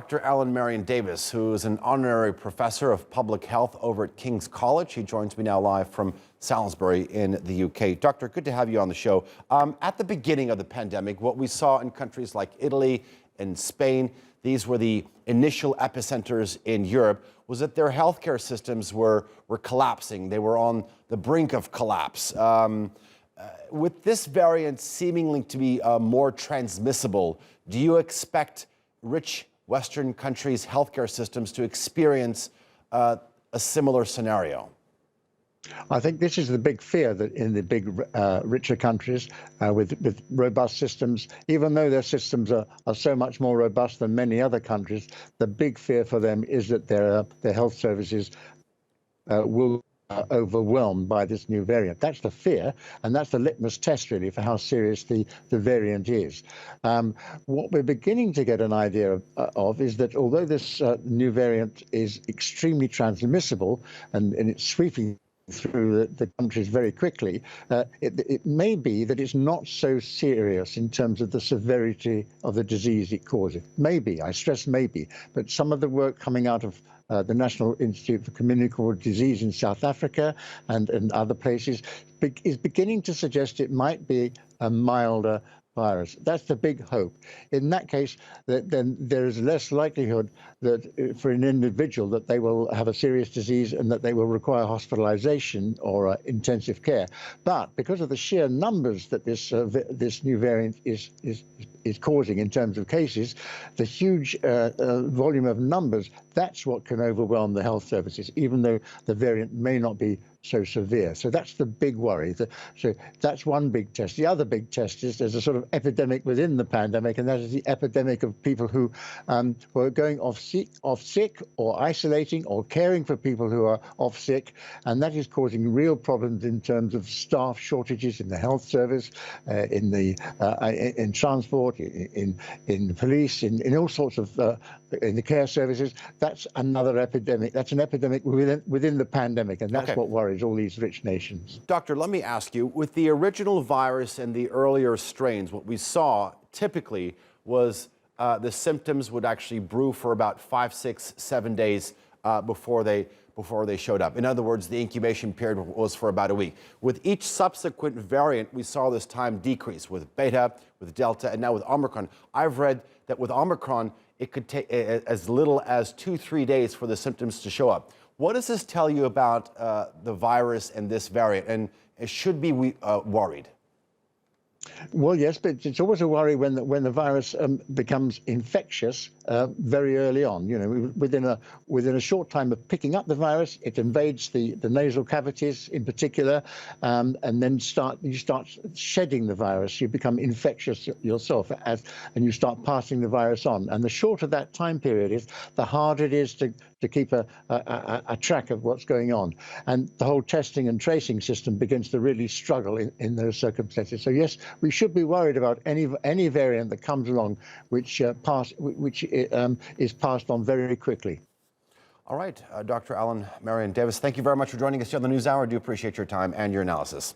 Dr. Alan Maryon-Davis, who is an honorary professor of public health over at King's College. He joins me now live from Salisbury in the UK. Doctor, good to have you on the show. At the beginning of the pandemic, what we saw in countries like Italy and Spain, these were the initial epicenters in Europe, was that their healthcare systems were collapsing. They were on the brink of collapse. With this variant seemingly to be more transmissible, do you expect rich Western countries' healthcare systems to experience a similar scenario? I think this is the big fear, that in the big richer countries with robust systems, even though their systems are so much more robust than many other countries, the big fear for them is that their health services will overwhelmed by this new variant. That's the fear, and that's the litmus test really for how serious the variant is. What we're beginning to get an idea of is that although this new variant is extremely transmissible and it's sweeping through the countries very quickly, it may be that it's not so serious in terms of the severity of the disease it causes. Maybe, I stress maybe, but some of the work coming out of the National Institute for Communicable Disease in South Africa and other places is beginning to suggest it might be a milder virus. That's the big hope. In that case, then there is less likelihood that for an individual that they will have a serious disease and that they will require hospitalization or intensive care. But because of the sheer numbers that this new variant is causing in terms of cases, the huge volume of numbers, that's what can overwhelm the health services, even though the variant may not be so severe. So that's the big worry. So that's one big test. The other big test is there's a sort of epidemic within the pandemic, and that is the epidemic of people who are going off sick or isolating or caring for people who are off sick, and that is causing real problems in terms of staff shortages in the health service, in transport, in police, in all sorts of in the care services. That's another epidemic. That's an epidemic within the pandemic, and that's what worries all these rich nations. Doctor, let me ask you, with the original virus and the earlier strains, what we saw typically was the symptoms would actually brew for about 5, 6, 7 days before they showed up. In other words, the incubation period was for about a week. With each subsequent variant, we saw this time decrease with Beta, with Delta, and now with Omicron. I've read that with Omicron, it could take as little as 2, 3 days for the symptoms to show up. What does this tell you about the virus and this variant, and should be worried? Well, yes, but it's always a worry when the virus becomes infectious very early on. You know, within a short time of picking up the virus, it invades the nasal cavities in particular, and then you start shedding the virus. You become infectious yourself, and you start passing the virus on. And the shorter that time period is, the harder it is to keep a track of what's going on. And the whole testing and tracing system begins to really struggle in those circumstances. So yes, we should be worried about any variant that comes along which is passed on very quickly. All right, Dr. Alan Maryon-Davis, thank you very much for joining us here on the NewsHour. I do appreciate your time and your analysis.